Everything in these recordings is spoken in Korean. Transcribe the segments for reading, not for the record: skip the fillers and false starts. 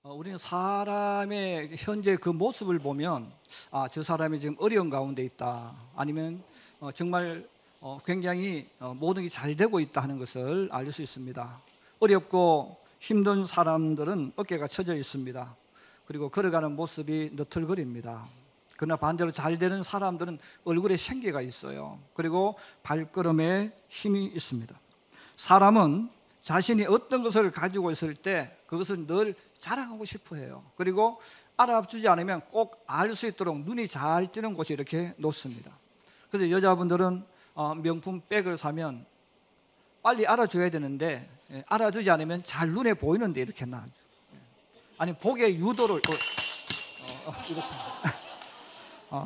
우리는 사람의 현재 그 모습을 보면 저 사람이 지금 어려운 가운데 있다, 아니면 정말 굉장히 모든 게 잘 되고 있다 하는 것을 알 수 있습니다. 어렵고 힘든 사람들은 어깨가 처져 있습니다. 그리고 걸어가는 모습이 너털거립니다. 그러나 반대로 잘 되는 사람들은 얼굴에 생기가 있어요. 그리고 발걸음에 힘이 있습니다. 사람은 자신이 어떤 것을 가지고 있을 때 그것을 늘 자랑하고 싶어 해요. 그리고 알아주지 않으면 꼭 알 수 있도록 눈이 잘 띄는 곳에 이렇게 놓습니다. 그래서 여자분들은 명품 백을 사면 빨리 알아줘야 되는데 알아주지 않으면 잘 눈에 보이는데 이렇게 놔. 아니 복의 유도를 이렇게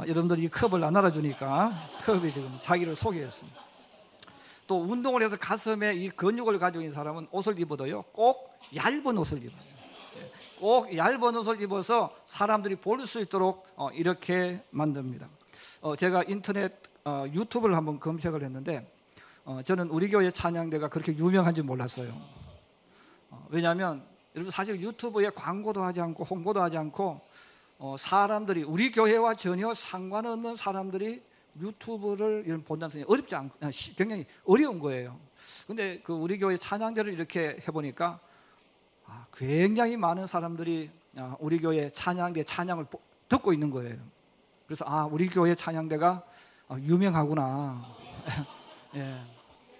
여러분들이 이 컵을 안 알아주니까 컵이 지금 자기를 소개했습니다. 또 운동을 해서 가슴에 이 근육을 가지고 있는 사람은 옷을 입어도요 꼭 얇은 옷을 입어요. 꼭 얇은 옷을 입어서 사람들이 볼 수 있도록 이렇게 만듭니다. 제가 인터넷 유튜브를 한번 검색을 했는데 저는 우리 교회 찬양대가 그렇게 유명한지 몰랐어요. 왜냐하면 여러분 사실 유튜브에 광고도 하지 않고 홍보도 하지 않고 사람들이 우리 교회와 전혀 상관없는 사람들이 유튜브를 본다는 것은 어렵지 않고 굉장히 어려운 거예요. 근데 그 우리 교회 찬양대를 이렇게 해보니까 굉장히 많은 사람들이 우리 교회 찬양대 찬양을 듣고 있는 거예요. 그래서 우리 교회 찬양대가 유명하구나. 예.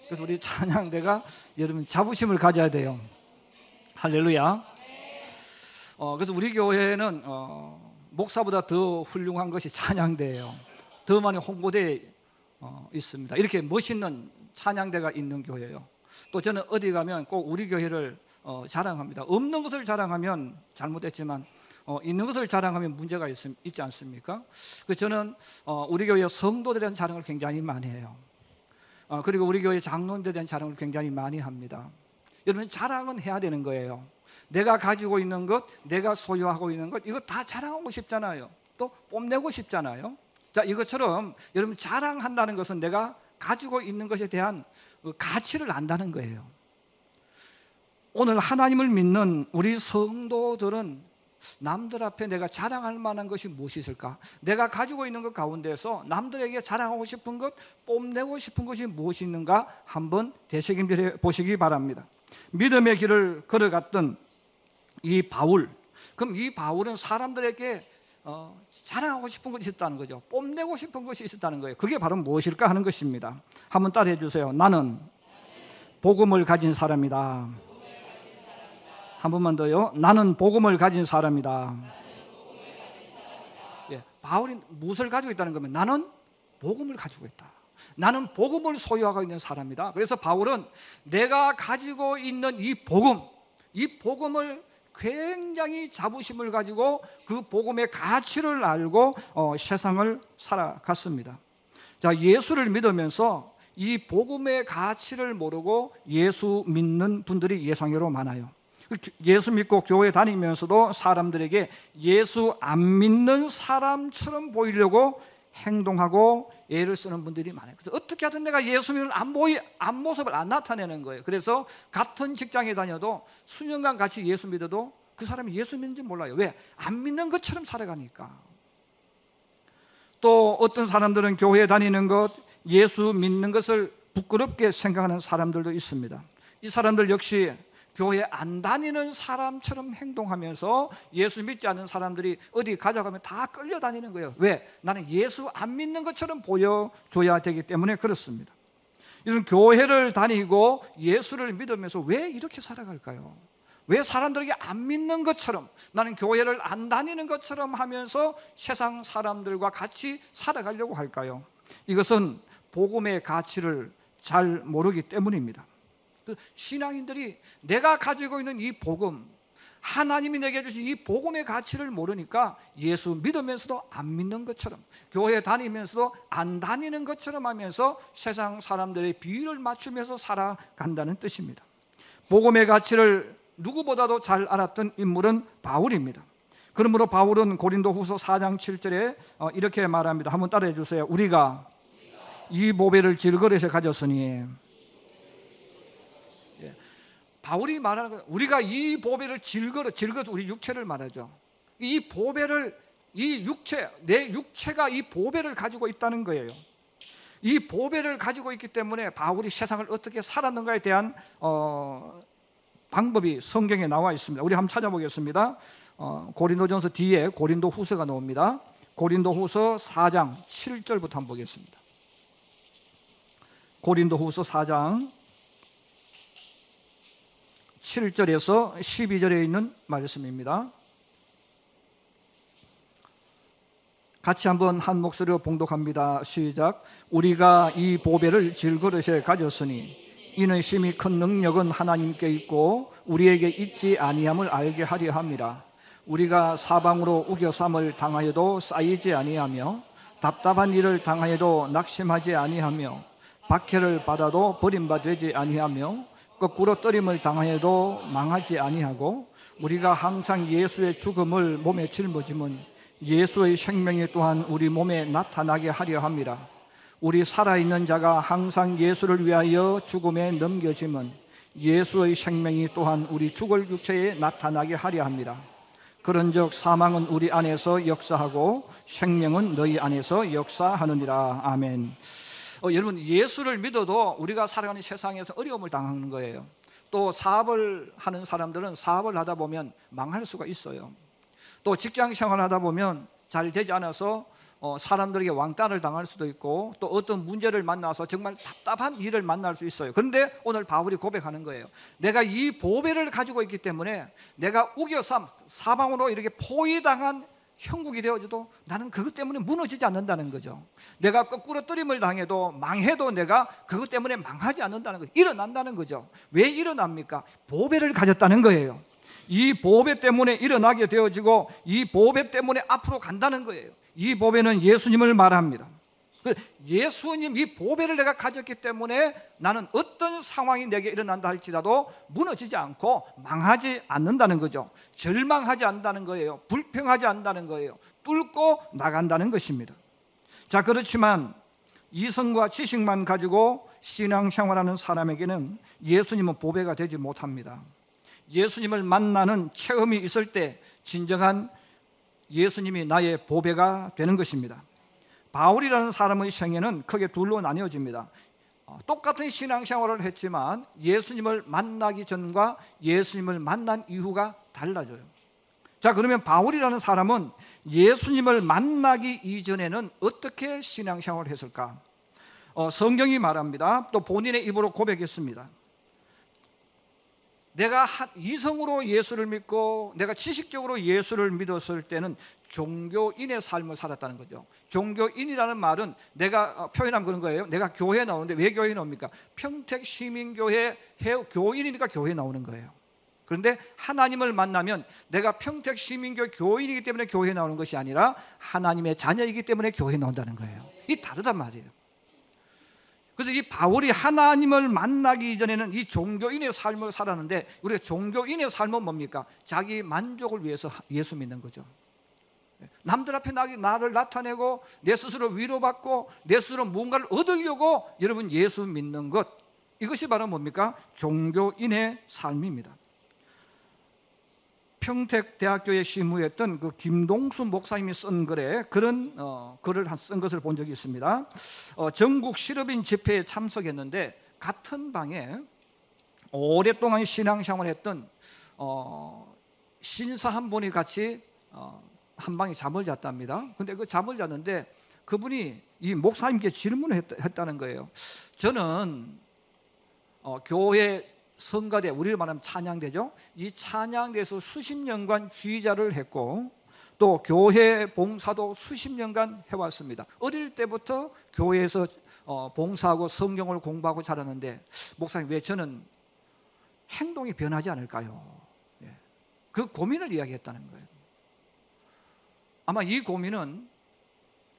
그래서 우리 찬양대가 여러분 자부심을 가져야 돼요. 할렐루야. 그래서 우리 교회는 목사보다 더 훌륭한 것이 찬양대예요. 더 많이 홍보대에 있습니다. 이렇게 멋있는 찬양대가 있는 교회예요. 또 저는 어디 가면 꼭 우리 교회를 자랑합니다. 없는 것을 자랑하면 잘못했지만 있는 것을 자랑하면 문제가 있지 않습니까? 그래서 저는 우리 교회 성도들에 대한 자랑을 굉장히 많이 해요. 그리고 우리 교회 장로들에 대한 자랑을 굉장히 많이 합니다. 여러분 자랑은 해야 되는 거예요. 내가 가지고 있는 것, 내가 소유하고 있는 것, 이거 다 자랑하고 싶잖아요. 또 뽐내고 싶잖아요. 자, 이것처럼 여러분 자랑한다는 것은 내가 가지고 있는 것에 대한 가치를 안다는 거예요. 오늘 하나님을 믿는 우리 성도들은 남들 앞에 내가 자랑할 만한 것이 무엇이 있을까? 내가 가지고 있는 것 가운데서 남들에게 자랑하고 싶은 것, 뽐내고 싶은 것이 무엇이 있는가 한번 되새김질해 보시기 바랍니다. 믿음의 길을 걸어갔던 이 바울, 그럼 이 바울은 사람들에게 자랑하고 싶은 것이 있었다는 거죠. 뽐내고 싶은 것이 있었다는 거예요. 그게 바로 무엇일까 하는 것입니다. 한번 따라해 주세요. 나는 복음을 가진 사람이다. 한 번만 더요. 나는 복음을 가진 사람이다. 예, 바울이 무엇을 가지고 있다는 거면 나는 복음을 가지고 있다. 나는 복음을 소유하고 있는 사람이다. 그래서 바울은 내가 가지고 있는 이 복음을 굉장히 자부심을 가지고 그 복음의 가치를 알고 세상을 살아갔습니다. 자, 예수를 믿으면서 이 복음의 가치를 모르고 예수 믿는 분들이 예상외로 많아요. 예수 믿고 교회 다니면서도 사람들에게 예수 안 믿는 사람처럼 보이려고 행동하고 애를 쓰는 분들이 많아요. 그래서 어떻게 하든 내가 예수 믿는 앞모습을 안 나타내는 거예요. 그래서 같은 직장에 다녀도 수년간 같이 예수 믿어도 그 사람이 예수 믿는지 몰라요. 왜? 안 믿는 것처럼 살아가니까. 또 어떤 사람들은 교회에 다니는 것, 예수 믿는 것을 부끄럽게 생각하는 사람들도 있습니다. 이 사람들 역시 교회 안 다니는 사람처럼 행동하면서 예수 믿지 않는 사람들이 어디 가져가면 다 끌려다니는 거예요. 왜? 나는 예수 안 믿는 것처럼 보여줘야 되기 때문에 그렇습니다. 이런 교회를 다니고 예수를 믿으면서 왜 이렇게 살아갈까요? 왜 사람들에게 안 믿는 것처럼, 나는 교회를 안 다니는 것처럼 하면서 세상 사람들과 같이 살아가려고 할까요? 이것은 복음의 가치를 잘 모르기 때문입니다. 신앙인들이 내가 가지고 있는 이 복음, 하나님이 내게 주신 이 복음의 가치를 모르니까 예수 믿으면서도 안 믿는 것처럼, 교회 다니면서도 안 다니는 것처럼 하면서 세상 사람들의 비율을 맞추면서 살아간다는 뜻입니다. 복음의 가치를 누구보다도 잘 알았던 인물은 바울입니다. 그러므로 바울은 고린도후서 4장 7절에 이렇게 말합니다. 한번 따라해 주세요. 우리가 이 보배를 질그릇에 가졌으니, 바울이 말하는 것, 우리가 이 보배를 질거려 우리 육체를 말하죠. 이 보배를, 이 육체, 내 육체가 이 보배를 가지고 있다는 거예요. 이 보배를 가지고 있기 때문에 바울이 세상을 어떻게 살았는가에 대한 방법이 성경에 나와 있습니다. 우리 한번 찾아보겠습니다. 고린도전서 뒤에 고린도후서가 나옵니다. 고린도후서 4장 7절부터 한번 보겠습니다. 고린도후서 4장 7절에서 12절에 있는 말씀입니다. 같이 한번 한 목소리로 봉독합니다. 시작. 우리가 이 보배를 질그릇에 가졌으니 이는 심히 큰 능력은 하나님께 있고 우리에게 있지 아니함을 알게 하려 함이라. 우리가 사방으로 우겨쌈을 당하여도 쌓이지 아니하며 답답한 일을 당하여도 낙심하지 아니하며 박해를 받아도 버림받지 아니하며 거꾸로 떨림을 당하여도 망하지 아니하고 우리가 항상 예수의 죽음을 몸에 짊어짐은 예수의 생명이 또한 우리 몸에 나타나게 하려 함이라. 우리 살아있는 자가 항상 예수를 위하여 죽음에 넘겨짐은 예수의 생명이 또한 우리 죽을 육체에 나타나게 하려 합니다. 그런즉 사망은 우리 안에서 역사하고 생명은 너희 안에서 역사하느니라. 아멘. 여러분, 예수를 믿어도 우리가 살아가는 세상에서 어려움을 당하는 거예요. 또 사업을 하는 사람들은 사업을 하다 보면 망할 수가 있어요. 또 직장 생활을 하다 보면 잘 되지 않아서 사람들에게 왕따를 당할 수도 있고 또 어떤 문제를 만나서 정말 답답한 일을 만날 수 있어요. 그런데 오늘 바울이 고백하는 거예요. 내가 이 보배를 가지고 있기 때문에 내가 우겨쌈, 사방으로 이렇게 포위당한 형국이 되어져도 나는 그것 때문에 무너지지 않는다는 거죠. 내가 거꾸로 떨림을 당해도 망해도 내가 그것 때문에 망하지 않는다는 거죠. 일어난다는 거죠. 왜 일어납니까? 보배를 가졌다는 거예요. 이 보배 때문에 일어나게 되어지고 이 보배 때문에 앞으로 간다는 거예요. 이 보배는 예수님을 말합니다. 예수님, 이 보배를 내가 가졌기 때문에 나는 어떤 상황이 내게 일어난다 할지라도 무너지지 않고 망하지 않는다는 거죠. 절망하지 않는다는 거예요. 불평하지 않는다는 거예요. 뚫고 나간다는 것입니다. 자, 그렇지만 이성과 지식만 가지고 신앙생활하는 사람에게는 예수님은 보배가 되지 못합니다. 예수님을 만나는 체험이 있을 때 진정한 예수님이 나의 보배가 되는 것입니다. 바울이라는 사람의 생애는 크게 둘로 나뉘어집니다. 똑같은 신앙생활을 했지만 예수님을 만나기 전과 예수님을 만난 이후가 달라져요. 자, 그러면 바울이라는 사람은 예수님을 만나기 이전에는 어떻게 신앙생활을 했을까? 성경이 말합니다. 또 본인의 입으로 고백했습니다. 내가 이성으로 예수를 믿고 내가 지식적으로 예수를 믿었을 때는 종교인의 삶을 살았다는 거죠. 종교인이라는 말은 내가 표현하면 그런 거예요. 내가 교회에 나오는데 왜 교회에 나옵니까? 평택시민교회 교인이니까 교회에 나오는 거예요. 그런데 하나님을 만나면 내가 평택시민교회 교인이기 때문에 교회에 나오는 것이 아니라 하나님의 자녀이기 때문에 교회에 나온다는 거예요. 이 다르단 말이에요. 그래서 이 바울이 하나님을 만나기 이전에는 이 종교인의 삶을 살았는데, 우리가 종교인의 삶은 뭡니까? 자기 만족을 위해서 예수 믿는 거죠. 남들 앞에 나를 나타내고 내 스스로 위로받고 내 스스로 무언가를 얻으려고 여러분 예수 믿는 것, 이것이 바로 뭡니까? 종교인의 삶입니다. 평택대학교에 심우했던 그 김동수 목사님이 쓴 글에 그런 글을 쓴 것을 본 적이 있습니다. 전국 실업인 집회에 참석했는데 같은 방에 오랫동안 신앙생활했던 신사 한 분이 같이 한 방에 잠을 잤답니다. 근데 그 잠을 잤는데 그분이 이 목사님께 질문을 했다는 거예요. 저는 교회 성가대, 우리를 말하면 찬양대죠. 이 찬양대에서 수십 년간 지휘자를 했고 또 교회 봉사도 수십 년간 해왔습니다. 어릴 때부터 교회에서 봉사하고 성경을 공부하고 자랐는데, 목사님, 왜 저는 행동이 변하지 않을까요? 그 고민을 이야기했다는 거예요. 아마 이 고민은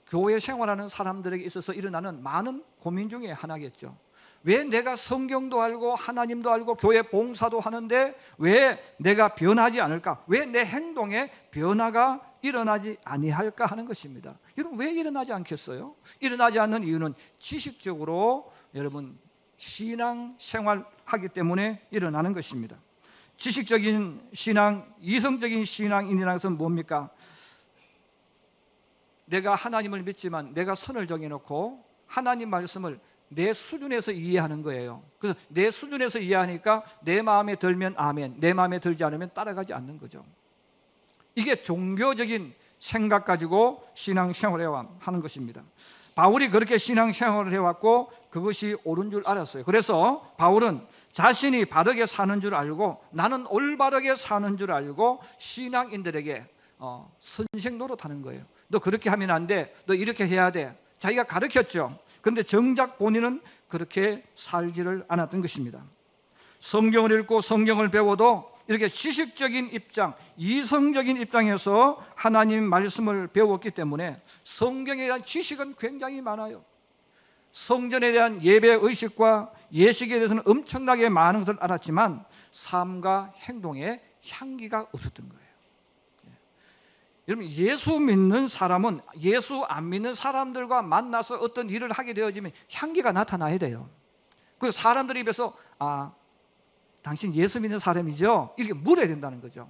교회 생활하는 사람들에게 있어서 일어나는 많은 고민 중에 하나겠죠. 왜 내가 성경도 알고 하나님도 알고 교회 봉사도 하는데 왜 내가 변하지 않을까? 왜 내 행동에 변화가 일어나지 아니할까 하는 것입니다. 여러분, 왜 일어나지 않겠어요? 일어나지 않는 이유는 지식적으로 여러분 신앙생활 하기 때문에 일어나는 것입니다. 지식적인 신앙, 이성적인 신앙인이라는 것은 뭡니까? 내가 하나님을 믿지만 내가 선을 정해놓고 하나님 말씀을 내 수준에서 이해하는 거예요. 그래서 내 수준에서 이해하니까 내 마음에 들면 아멘, 내 마음에 들지 않으면 따라가지 않는 거죠. 이게 종교적인 생각 가지고 신앙생활을 하는 것입니다. 바울이 그렇게 신앙생활을 해왔고 그것이 옳은 줄 알았어요. 그래서 바울은 자신이 바르게 사는 줄 알고 나는 올바르게 사는 줄 알고 신앙인들에게 선생 노릇하는 거예요. 너 그렇게 하면 안 돼, 너 이렇게 해야 돼. 자기가 가르쳤죠. 그런데 정작 본인은 그렇게 살지를 않았던 것입니다. 성경을 읽고 성경을 배워도 이렇게 지식적인 입장, 이성적인 입장에서 하나님 말씀을 배웠기 때문에 성경에 대한 지식은 굉장히 많아요. 성전에 대한 예배 의식과 예식에 대해서는 엄청나게 많은 것을 알았지만 삶과 행동에 향기가 없었던 거예요. 여러분, 예수 믿는 사람은 예수 안 믿는 사람들과 만나서 어떤 일을 하게 되어지면 향기가 나타나야 돼요. 그래서 사람들 입에서 당신 예수 믿는 사람이죠? 이렇게 물어야 된다는 거죠.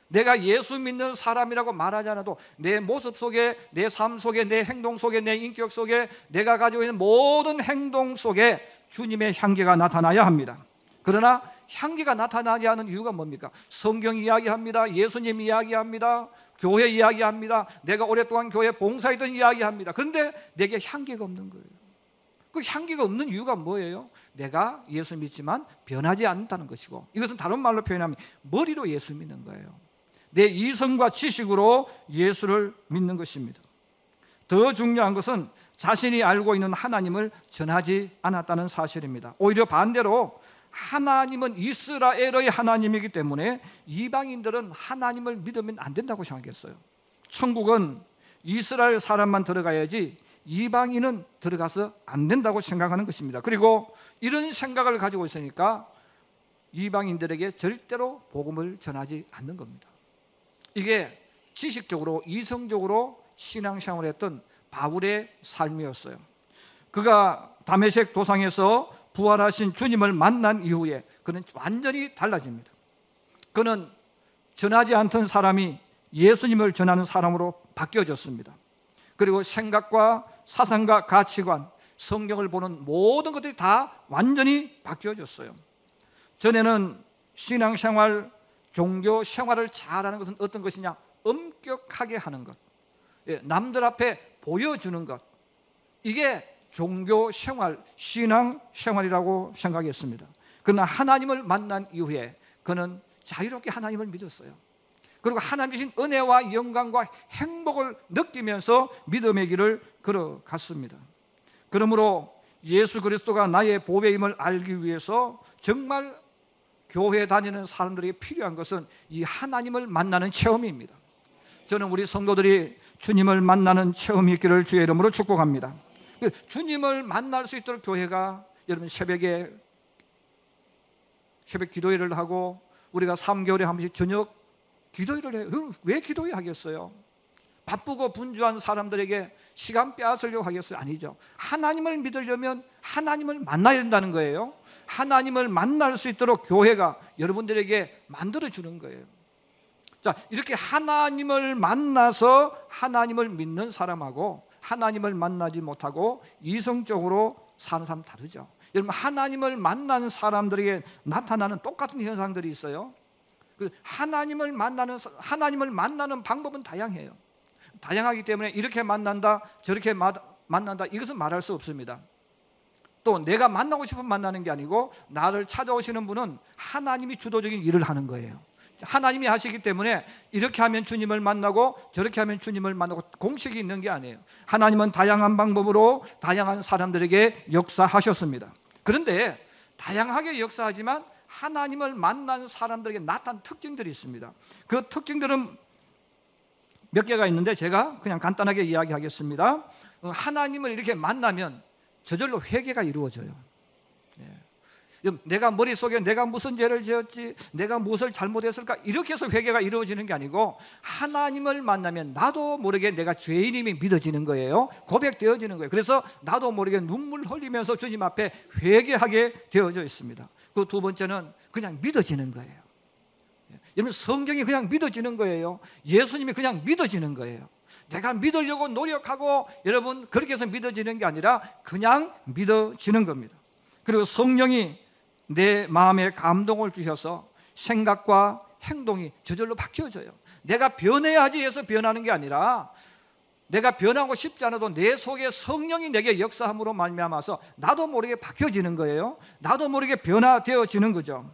내가 예수 믿는 사람이라고 말하지 않아도 내 모습 속에, 내 삶 속에, 내 행동 속에, 내 인격 속에, 내가 가지고 있는 모든 행동 속에 주님의 향기가 나타나야 합니다. 그러나 향기가 나타나지 않은 이유가 뭡니까? 성경 이야기합니다. 예수님 이야기합니다. 교회 이야기합니다. 내가 오랫동안 교회 봉사했던 이야기합니다. 그런데 내게 향기가 없는 거예요. 그 향기가 없는 이유가 뭐예요? 내가 예수 믿지만 변하지 않는다는 것이고, 이것은 다른 말로 표현하면 머리로 예수 믿는 거예요. 내 이성과 지식으로 예수를 믿는 것입니다. 더 중요한 것은 자신이 알고 있는 하나님을 전하지 않았다는 사실입니다. 오히려 반대로 하나님은 이스라엘의 하나님이기 때문에 이방인들은 하나님을 믿으면 안 된다고 생각했어요. 천국은 이스라엘 사람만 들어가야지 이방인은 들어가서 안 된다고 생각하는 것입니다. 그리고 이런 생각을 가지고 있으니까 이방인들에게 절대로 복음을 전하지 않는 겁니다. 이게 지식적으로 이성적으로 신앙생활을 했던 바울의 삶이었어요. 그가 다메섹 도상에서 부활하신 주님을 만난 이후에 그는 완전히 달라집니다. 그는 전하지 않던 사람이 예수님을 전하는 사람으로 바뀌어졌습니다. 그리고 생각과 사상과 가치관, 성경을 보는 모든 것들이 다 완전히 바뀌어졌어요. 전에는 신앙생활, 종교 생활을 잘하는 것은 어떤 것이냐? 엄격하게 하는 것, 남들 앞에 보여주는 것, 이게 종교 생활, 신앙 생활이라고 생각했습니다. 그러나 하나님을 만난 이후에 그는 자유롭게 하나님을 믿었어요. 그리고 하나님이신 은혜와 영광과 행복을 느끼면서 믿음의 길을 걸어갔습니다. 그러므로 예수 그리스도가 나의 보배임을 알기 위해서 정말 교회 다니는 사람들에게 필요한 것은 이 하나님을 만나는 체험입니다. 저는 우리 성도들이 주님을 만나는 체험이 있기를 주의 이름으로 축복합니다. 주님을 만날 수 있도록 교회가, 여러분 새벽 기도회를 하고 우리가 3개월에 한 번씩 저녁 기도회를 해요. 왜 기도회 하겠어요? 바쁘고 분주한 사람들에게 시간 빼앗으려고 하겠어요? 아니죠. 하나님을 믿으려면 하나님을 만나야 된다는 거예요. 하나님을 만날 수 있도록 교회가 여러분들에게 만들어주는 거예요. 자, 이렇게 하나님을 만나서 하나님을 믿는 사람하고 하나님을 만나지 못하고 이성적으로 사는 사람 다르죠. 여러분, 하나님을 만난 사람들에게 나타나는 똑같은 현상들이 있어요. 하나님을 만나는 방법은 다양해요. 다양하기 때문에 이렇게 만난다, 저렇게 만난다, 이것은 말할 수 없습니다. 또 내가 만나고 싶으면 만나는 게 아니고 나를 찾아오시는 분은 하나님이 주도적인 일을 하는 거예요. 하나님이 하시기 때문에 이렇게 하면 주님을 만나고 저렇게 하면 주님을 만나고 공식이 있는 게 아니에요. 하나님은 다양한 방법으로 다양한 사람들에게 역사하셨습니다. 그런데 다양하게 역사하지만 하나님을 만난 사람들에게 나타난 특징들이 있습니다. 그 특징들은 몇 개가 있는데 제가 그냥 간단하게 내가 머릿속에 내가 무슨 죄를 지었지, 내가 무엇을 잘못했을까, 이렇게 해서 회개가 이루어지는 게 아니고 하나님을 만나면 나도 모르게 내가 죄인임이 믿어지는 거예요. 고백되어지는 거예요. 그래서 나도 모르게 눈물 흘리면서 주님 앞에 회개하게 되어져 있습니다. 그 두 번째는 그냥 믿어지는 거예요. 여러분, 성경이 그냥 믿어지는 거예요. 예수님이 그냥 믿어지는 거예요. 내가 믿으려고 노력하고 여러분 그렇게 해서 믿어지는 게 아니라 그냥 믿어지는 겁니다. 그리고 성령이 내 마음에 감동을 주셔서 생각과 행동이 저절로 바뀌어져요. 내가 변해야지 해서 변하는 게 아니라 내가 변하고 싶지 않아도 내 속에 성령이 내게 역사함으로 말미암아서 나도 모르게 바뀌어지는 거예요. 나도 모르게 변화되어지는 거죠.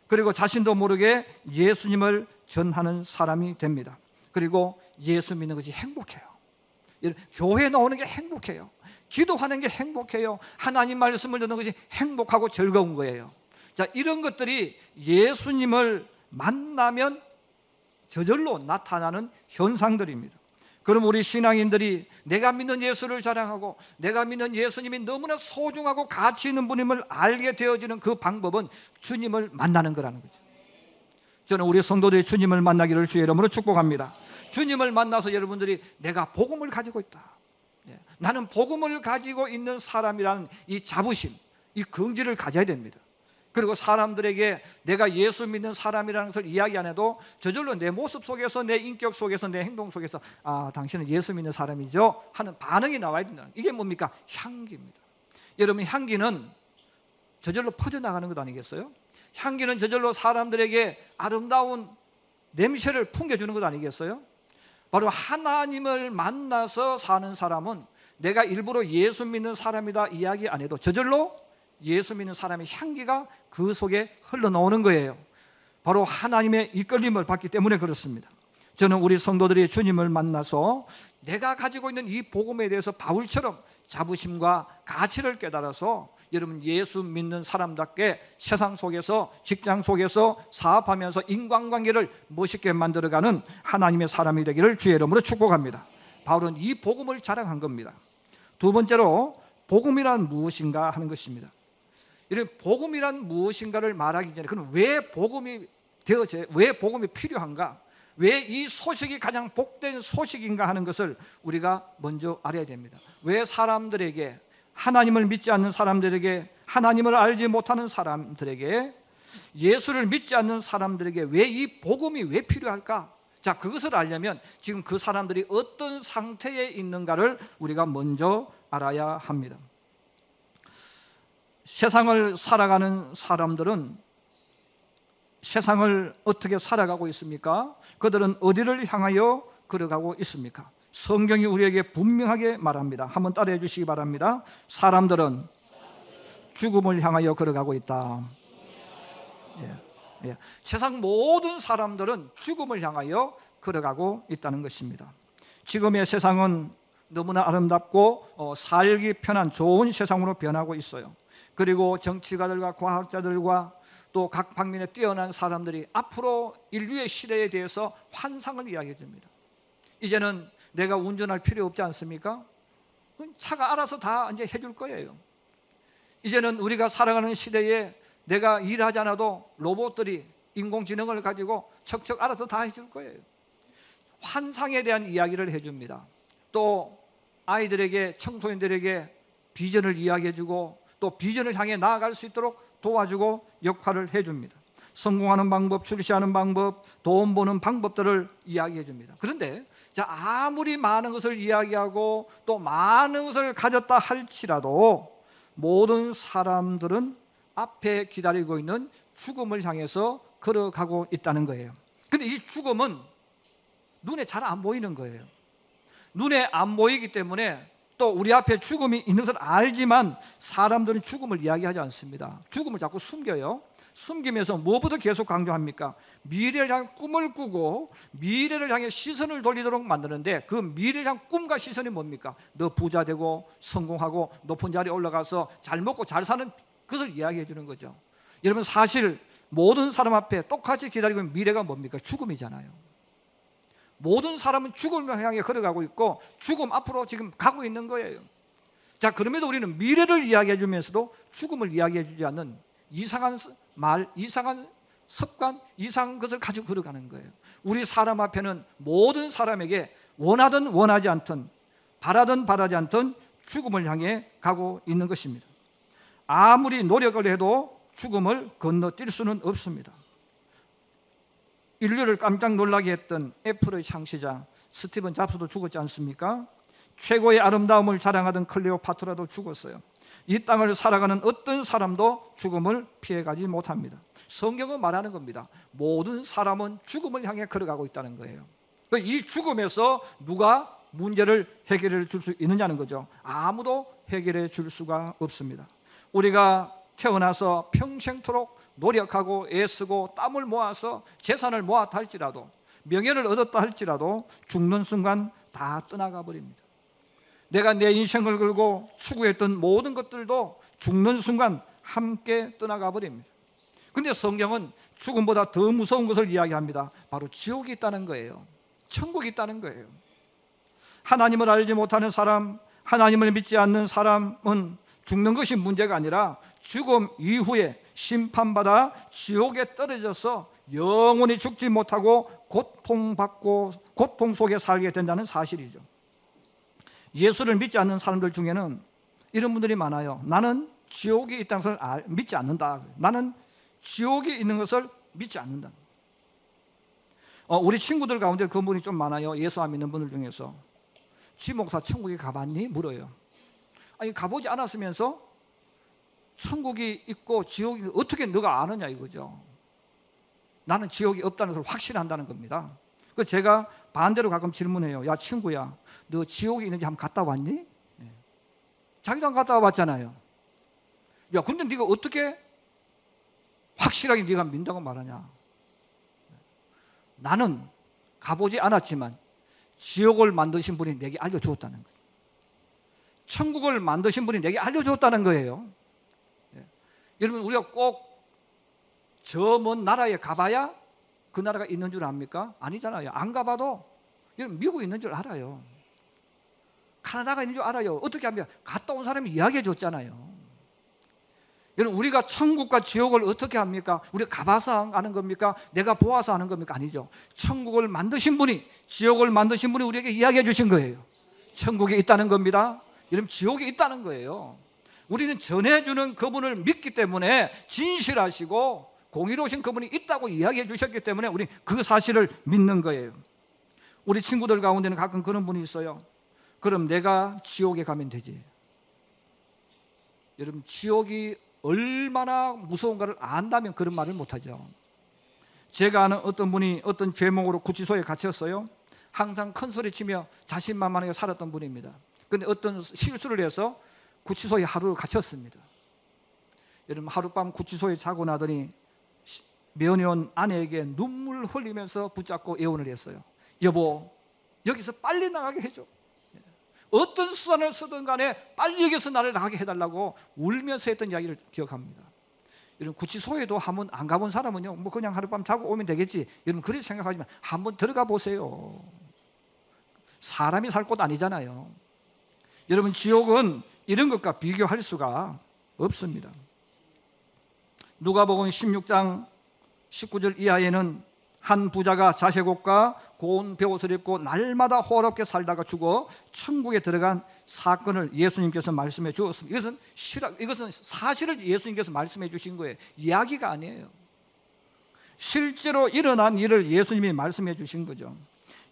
그리고 자신도 모르게 예수님을 전하는 사람이 됩니다. 그리고 예수 믿는 것이 행복해요. 교회 나오는 게 행복해요. 기도하는 게 행복해요. 하나님 말씀을 듣는 것이 행복하고 즐거운 거예요. 자, 이런 것들이 예수님을 만나면 저절로 나타나는 현상들입니다. 그럼 우리 신앙인들이 내가 믿는 예수를 자랑하고 내가 믿는 예수님이 너무나 소중하고 가치 있는 분임을 알게 되어지는 그 방법은 주님을 만나는 거라는 거죠. 저는 우리 성도들이 주님을 만나기를 주의 이름으로 축복합니다. 주님을 만나서 여러분들이 내가 복음을 가지고 있다, 나는 복음을 가지고 있는 사람이라는 이 자부심, 이 긍지를 가져야 됩니다. 그리고 사람들에게 내가 예수 믿는 사람이라는 것을 이야기 안 해도 저절로 내 모습 속에서, 내 인격 속에서, 내 행동 속에서 당신은 예수 믿는 사람이죠 하는 반응이 나와야 된다. 이게 뭡니까? 향기입니다. 여러분, 향기는 저절로 퍼져나가는 것 아니겠어요? 향기는 저절로 사람들에게 아름다운 냄새를 풍겨주는 것 아니겠어요? 바로 하나님을 만나서 사는 사람은 내가 일부러 예수 믿는 사람이다 이야기 안 해도 저절로 예수 믿는 사람의 향기가 그 속에 흘러나오는 거예요. 바로 하나님의 이끌림을 받기 때문에 그렇습니다. 저는 우리 성도들이 주님을 만나서 내가 가지고 있는 이 복음에 대해서 바울처럼 자부심과 가치를 깨달아서 여러분 예수 믿는 사람답게 세상 속에서, 직장 속에서 사업하면서 인간관계를 멋있게 만들어가는 하나님의 사람이 되기를 주의 이름으로 축복합니다. 바울은 이 복음을 자랑한 겁니다. 두 번째로 복음이란 무엇인가 하는 것입니다. 이런 복음이란 무엇인가를 말하기 전에 그럼 왜 복음이 필요한가? 왜 이 소식이 가장 복된 소식인가 하는 것을 우리가 먼저 알아야 됩니다. 왜 사람들에게, 하나님을 믿지 않는 사람들에게, 하나님을 알지 못하는 사람들에게, 예수를 믿지 않는 사람들에게 왜 이 복음이 왜 필요할까? 자, 그것을 알려면 지금 그 사람들이 어떤 상태에 있는가를 우리가 먼저 알아야 합니다. 세상을 살아가는 사람들은 세상을 어떻게 살아가고 있습니까? 그들은 어디를 향하여 걸어가고 있습니까? 성경이 우리에게 분명하게 말합니다. 한번 따라해 주시기 바랍니다. 사람들은 죽음을 향하여 걸어가고 있다. 세상 모든 사람들은 죽음을 향하여 걸어가고 있다는 것입니다. 지금의 세상은 너무나 아름답고 살기 편한 좋은 세상으로 변하고 있어요. 그리고 정치가들과 과학자들과 또 각 방면에 뛰어난 사람들이 앞으로 인류의 시대에 대해서 환상을 이야기해 줍니다. 이제는 내가 운전할 필요 없지 않습니까? 차가 알아서 다 이제 해줄 거예요. 이제는 우리가 살아가는 시대에 내가 일하지 않아도 로봇들이 인공지능을 가지고 척척 알아서 다 해줄 거예요. 환상에 대한 이야기를 해줍니다. 또 아이들에게, 청소년들에게 비전을 이야기해주고 또 비전을 향해 나아갈 수 있도록 도와주고 역할을 해줍니다. 성공하는 방법, 출시하는 방법, 돈 버는 방법들을 이야기해 줍니다. 그런데 아무리 많은 것을 이야기하고 또 많은 것을 가졌다 할지라도 모든 사람들은 앞에 기다리고 있는 죽음을 향해서 걸어가고 있다는 거예요. 그런데 이 죽음은 눈에 잘 안 보이는 거예요. 눈에 안 보이기 때문에 또 우리 앞에 죽음이 있는 것을 알지만 사람들은 죽음을 이야기하지 않습니다. 죽음을 자꾸 숨겨요. 숨기면서 무엇보다 계속 강조합니까? 미래를 향해 꿈을 꾸고 미래를 향해 시선을 돌리도록 만드는데 그 미래를 향한 꿈과 시선이 뭡니까? 너 부자 되고 성공하고 높은 자리에 올라가서 잘 먹고 잘 사는 그것을 이야기해 주는 거죠. 여러분, 사실 모든 사람 앞에 똑같이 기다리고 있는 미래가 뭡니까? 죽음이잖아요. 모든 사람은 죽음을 향해 걸어가고 있고 죽음 앞으로 지금 가고 있는 거예요. 자, 그럼에도 우리는 미래를 이야기해 주면서도 죽음을 이야기해 주지 않는 이상한 말, 이상한 습관, 이상한 것을 가지고 걸어가는 거예요. 우리 사람 앞에는 모든 사람에게 원하든 원하지 않든, 바라든 바라지 않든 죽음을 향해 가고 있는 것입니다. 아무리 노력을 해도 죽음을 건너뛸 수는 없습니다. 인류를 깜짝 놀라게 했던 애플의 창시자 스티븐 잡스도 죽었지 않습니까? 최고의 아름다움을 자랑하던 클레오파트라도 죽었어요. 이 땅을 살아가는 어떤 사람도 죽음을 피해가지 못합니다. 성경은 말하는 겁니다. 모든 사람은 죽음을 향해 걸어가고 있다는 거예요. 이 죽음에서 누가 문제를 해결해 줄 수 있느냐는 거죠. 아무도 해결해 줄 수가 없습니다. 우리가 태어나서 평생토록 노력하고 애쓰고 땀을 모아서 재산을 모았다 할지라도, 명예를 얻었다 할지라도 죽는 순간 다 떠나가 버립니다. 내가 내 인생을 걸고 추구했던 모든 것들도 죽는 순간 함께 떠나가 버립니다. 근데 성경은 죽음보다 더 무서운 것을 이야기합니다. 바로 지옥이 있다는 거예요. 천국이 있다는 거예요. 하나님을 알지 못하는 사람, 하나님을 믿지 않는 사람은 죽는 것이 문제가 아니라 죽음 이후에 심판받아 지옥에 떨어져서 영원히 죽지 못하고 고통받고 고통 속에 살게 된다는 사실이죠. 예수를 믿지 않는 사람들 중에는 이런 분들이 많아요. 나는 지옥이 있다는 것을 믿지 않는다. 나는 지옥이 있는 것을 믿지 않는다. 우리 친구들 가운데 그런 분이 좀 많아요. 예수 안 믿는 분들 중에서. 지 목사 천국에 가봤니? 물어요. 아니, 가보지 않았으면서 천국이 있고 지옥이 어떻게 너가 아느냐 이거죠. 나는 지옥이 없다는 것을 확신한다는 겁니다. 그 제가 반대로 가끔 질문해요. 야 친구야, 너 지옥이 있는지 한번 갔다 왔니? 자기도 안 갔다 와봤잖아요. 야 근데 네가 어떻게 확실하게 네가 믿는다고 말하냐? 나는 가보지 않았지만 지옥을 만드신 분이 내게 알려주었다는 거예요. 천국을 만드신 분이 내게 알려주었다는 거예요. 여러분 우리가 꼭 저 먼 나라에 가봐야 그 나라가 있는 줄 압니까? 아니잖아요. 안 가봐도 여러분 미국 있는 줄 알아요. 카나다가 있는 줄 알아요. 어떻게 합니까? 갔다 온 사람이 이야기해 줬잖아요. 여러분 우리가 천국과 지옥을 어떻게 합니까? 우리가 가봐서 아는 겁니까? 내가 보아서 아는 겁니까? 아니죠. 천국을 만드신 분이, 지옥을 만드신 분이 우리에게 이야기해 주신 거예요. 천국이 있다는 겁니다. 여러분 지옥이 있다는 거예요. 우리는 전해주는 그분을 믿기 때문에, 진실하시고 공의로우신 그분이 있다고 이야기해 주셨기 때문에 우리 그 사실을 믿는 거예요. 우리 친구들 가운데는 가끔 그런 분이 있어요. 그럼 내가 지옥에 가면 되지. 여러분 지옥이 얼마나 무서운가를 안다면 그런 말을 못하죠. 제가 아는 어떤 분이 어떤 죄목으로 구치소에 갇혔어요. 항상 큰 소리치며 자신만만하게 살았던 분입니다. 그런데 어떤 실수를 해서 구치소에 하루를 갇혔습니다. 여러분 하룻밤 구치소에 자고 나더니 면회원 아내에게 눈물 흘리면서 붙잡고 애원을 했어요. 여보, 여기서 빨리 나가게 해줘. 어떤 수단을 쓰든 간에 빨리 여기서 나를 나가게 해달라고 울면서 했던 이야기를 기억합니다. 여러분 구치소에도 한번 안 가본 사람은요, 뭐 그냥 하룻밤 자고 오면 되겠지, 여러분 그렇게 생각하지만 한번 들어가 보세요. 사람이 살 곳 아니잖아요. 여러분 지옥은 이런 것과 비교할 수가 없습니다. 누가복음 16장 19절 이하에는 한 부자가 자색옷과 고운 베옷을 입고 날마다 호화롭게 살다가 죽어 천국에 들어간 사건을 예수님께서 말씀해 주었습니다. 이것은 사실을 예수님께서 말씀해 주신 거예요. 이야기가 아니에요. 실제로 일어난 일을 예수님이 말씀해 주신 거죠.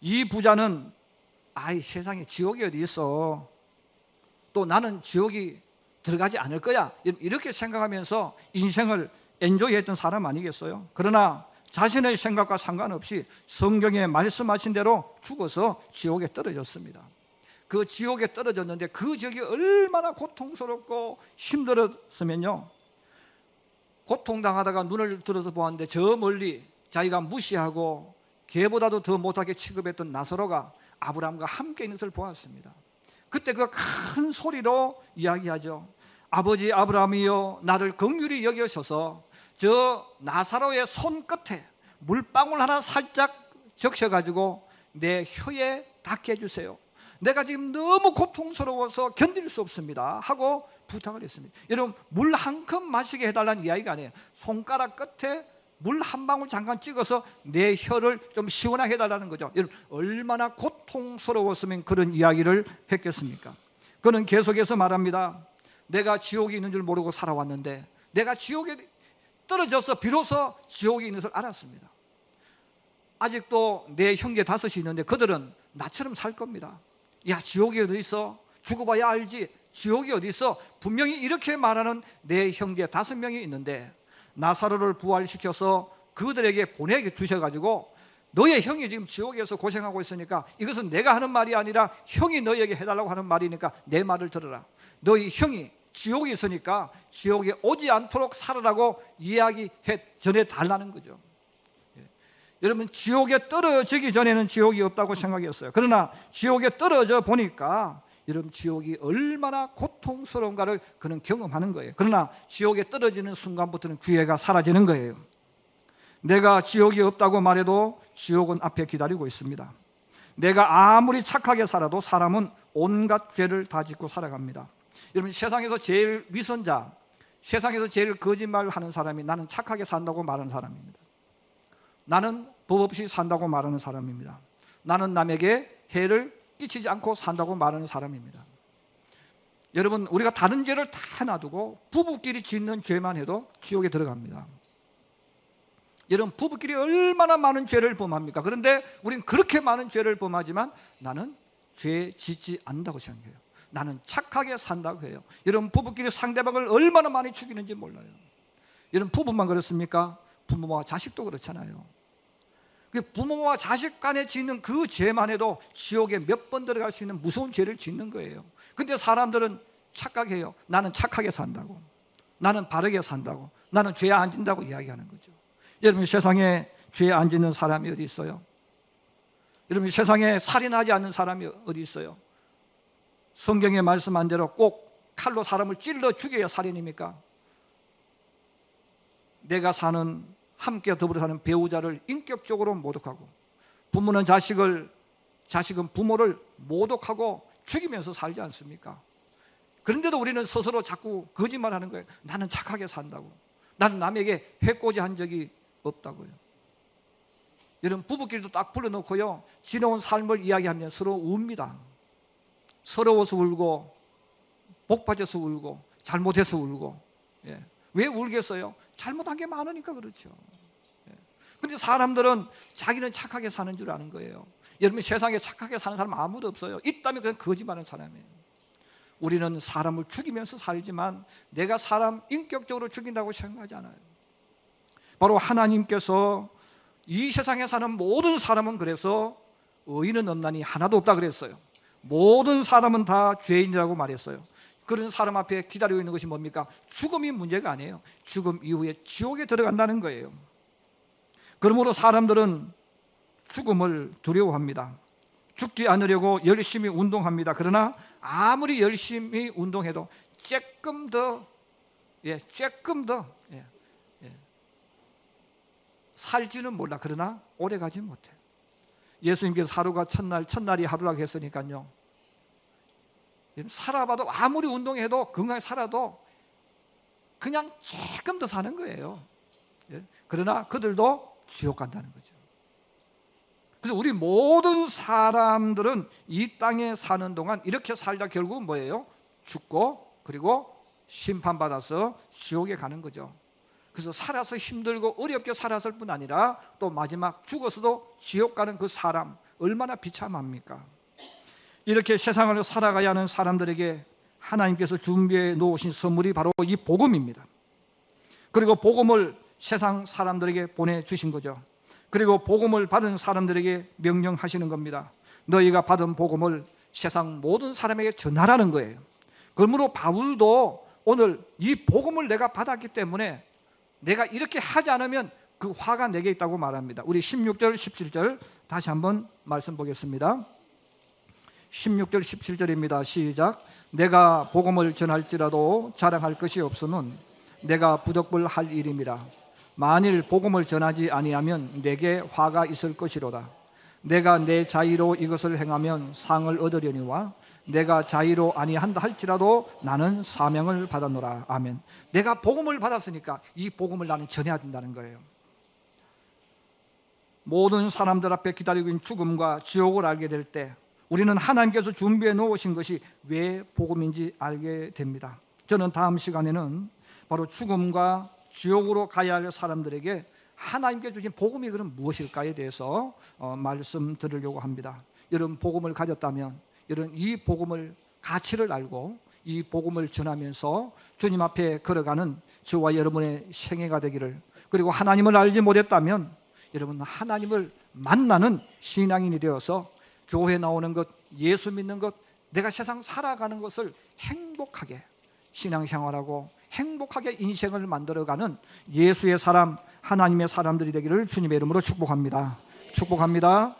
이 부자는 아이 세상에 지옥이 어디 있어, 또 나는 지옥이 들어가지 않을 거야, 이렇게 생각하면서 인생을 엔조이했던 사람 아니겠어요? 그러나 자신의 생각과 상관없이 성경에 말씀하신 대로 죽어서 지옥에 떨어졌습니다. 그 지옥에 떨어졌는데 그 지옥이 얼마나 고통스럽고 힘들었으면요, 고통당하다가 눈을 들어서 보았는데 저 멀리 자기가 무시하고 개보다도 더 못하게 취급했던 나사로가 아브라함과 함께 있는 것을 보았습니다. 그때 그 큰 소리로 이야기하죠. 아버지 아브라함이여, 나를 긍휼히 여기셔서 저 나사로의 손끝에 물방울 하나 살짝 적셔가지고 내 혀에 닿게 해주세요. 내가 지금 너무 고통스러워서 견딜 수 없습니다 하고 부탁을 했습니다. 여러분, 물 한 컵 마시게 해달라는 이야기가 아니에요. 손가락 끝에 물 한 방울 잠깐 찍어서 내 혀를 좀 시원하게 해달라는 거죠. 여러분, 얼마나 고통스러웠으면 그런 이야기를 했겠습니까? 그는 계속해서 말합니다. 내가 지옥이 있는 줄 모르고 살아왔는데 내가 지옥에 떨어져서 비로소 지옥이 있는 것을 알았습니다. 아직도 내 형제 5이 있는데 그들은 나처럼 살 겁니다. 야, 지옥이 어디 있어? 죽어봐야 알지. 지옥이 어디 있어? 분명히 이렇게 말하는 내 형제 5명이 있는데 나사로를 부활시켜서 그들에게 보내게 주셔가지고 너의 형이 지금 지옥에서 고생하고 있으니까 이것은 내가 하는 말이 아니라 형이 너에게 해달라고 하는 말이니까 내 말을 들어라. 너희 형이 지옥에 있으니까 지옥에 오지 않도록 살아라고 전해달라는 거죠. 여러분, 지옥에 떨어지기 전에는 지옥이 없다고 생각했어요. 그러나 지옥에 떨어져 보니까 여러분, 지옥이 얼마나 고통스러운가를 그는 경험하는 거예요. 그러나 지옥에 떨어지는 순간부터는 기회가 사라지는 거예요. 내가 지옥이 없다고 말해도 지옥은 앞에 기다리고 있습니다. 내가 아무리 착하게 살아도 사람은 온갖 죄를 다 짓고 살아갑니다. 여러분, 세상에서 제일 위선자, 세상에서 제일 거짓말하는 사람이 나는 착하게 산다고 말하는 사람입니다. 나는 법 없이 산다고 말하는 사람입니다. 나는 남에게 해를 끼치지 않고 산다고 말하는 사람입니다. 여러분, 우리가 다른 죄를 다 놔두고 부부끼리 짓는 죄만 해도 지옥에 들어갑니다. 여러분, 부부끼리 얼마나 많은 죄를 범합니까? 그런데 우리는 그렇게 많은 죄를 범하지만 나는 죄 짓지 않는다고 생각해요. 나는 착하게 산다고 해요. 여러분, 부부끼리 상대방을 얼마나 많이 죽이는지 몰라요. 여러분, 부부만 그렇습니까? 부모와 자식도 그렇잖아요. 부모와 자식 간에 짓는 그 죄만 해도 지옥에 몇 번 들어갈 수 있는 무서운 죄를 짓는 거예요. 근데 사람들은 착각해요. 나는 착하게 산다고, 나는 바르게 산다고, 나는 죄 안 짓는다고 이야기하는 거죠. 여러분, 세상에 죄 안 짓는 사람이 어디 있어요? 여러분, 세상에 살인하지 않는 사람이 어디 있어요? 성경에 말씀한 대로 꼭 칼로 사람을 찔러 죽여야 살인입니까? 내가 사는, 함께 더불어 사는 배우자를 인격적으로 모독하고, 부모는 자식은 부모를 모독하고 죽이면서 살지 않습니까? 그런데도 우리는 스스로 자꾸 거짓말하는 거예요. 나는 착하게 산다고, 나는 남에게 해코지 한 적이 없다고요. 여러분, 부부끼리도 딱 불러놓고요, 지나온 삶을 이야기하면 서로 웁니다. 서러워서 울고, 복받쳐서 울고, 잘못해서 울고. 예. 왜 울겠어요? 잘못한 게 많으니까 그렇죠. 그런데 사람들은 자기는 착하게 사는 줄 아는 거예요. 여러분, 세상에 착하게 사는 사람 아무도 없어요. 있다면 그냥 거짓말하는 사람이에요. 우리는 사람을 죽이면서 살지만 내가 사람 인격적으로 죽인다고 생각하지 않아요. 바로 하나님께서 이 세상에 사는 모든 사람은 그래서 의인은 없나니 하나도 없다 그랬어요. 모든 사람은 다 죄인이라고 말했어요. 그런 사람 앞에 기다리고 있는 것이 뭡니까? 죽음이 문제가 아니에요. 죽음 이후에 지옥에 들어간다는 거예요. 그러므로 사람들은 죽음을 두려워합니다. 죽지 않으려고 열심히 운동합니다. 그러나 아무리 열심히 운동해도 조금 더 살지는 몰라. 그러나 오래 가지 못해. 예수님께서 하루가 첫날, 첫날이 하루라고 했으니까요, 살아봐도 아무리 운동해도 건강히 살아도 그냥 조금 더 사는 거예요. 그러나 그들도 지옥 간다는 거죠. 그래서 우리 모든 사람들은 이 땅에 사는 동안 이렇게 살다 결국은 뭐예요? 죽고 그리고 심판받아서 지옥에 가는 거죠. 그래서 살아서 힘들고 어렵게 살았을 뿐 아니라 또 마지막 죽어서도 지옥 가는 그 사람 얼마나 비참합니까? 이렇게 세상을 살아가야 하는 사람들에게 하나님께서 준비해 놓으신 선물이 바로 이 복음입니다. 그리고 복음을 세상 사람들에게 보내주신 거죠. 그리고 복음을 받은 사람들에게 명령하시는 겁니다. 너희가 받은 복음을 세상 모든 사람에게 전하라는 거예요. 그러므로 바울도 오늘 이 복음을 내가 받았기 때문에 내가 이렇게 하지 않으면 그 화가 내게 있다고 말합니다. 우리 16절 17절 다시 한번 말씀 보겠습니다. 16절 17절입니다. 시작. 내가 복음을 전할지라도 자랑할 것이 없으면 내가 부득불할 일임이라. 만일 복음을 전하지 아니하면 내게 화가 있을 것이로다. 내가 내 자의로 이것을 행하면 상을 얻으려니와 내가 자의로 아니한다 할지라도 나는 사명을 받았노라. 아멘. 내가 복음을 받았으니까 이 복음을 나는 전해야 된다는 거예요. 모든 사람들 앞에 기다리고 있는 죽음과 지옥을 알게 될 때 우리는 하나님께서 준비해 놓으신 것이 왜 복음인지 알게 됩니다. 저는 다음 시간에는 바로 죽음과 지옥으로 가야 할 사람들에게 하나님께 주신 복음이 그럼 무엇일까에 대해서 말씀드리려고 합니다. 여러분 복음을 가졌다면 여러분 이 복음을 가치를 알고 이 복음을 전하면서 주님 앞에 걸어가는 저와 여러분의 생애가 되기를, 그리고 하나님을 알지 못했다면 여러분 하나님을 만나는 신앙인이 되어서 교회 나오는 것, 예수 믿는 것, 내가 세상 살아가는 것을 행복하게 신앙생활하고 행복하게 인생을 만들어가는 예수의 사람, 하나님의 사람들이 되기를 주님의 이름으로 축복합니다. 축복합니다.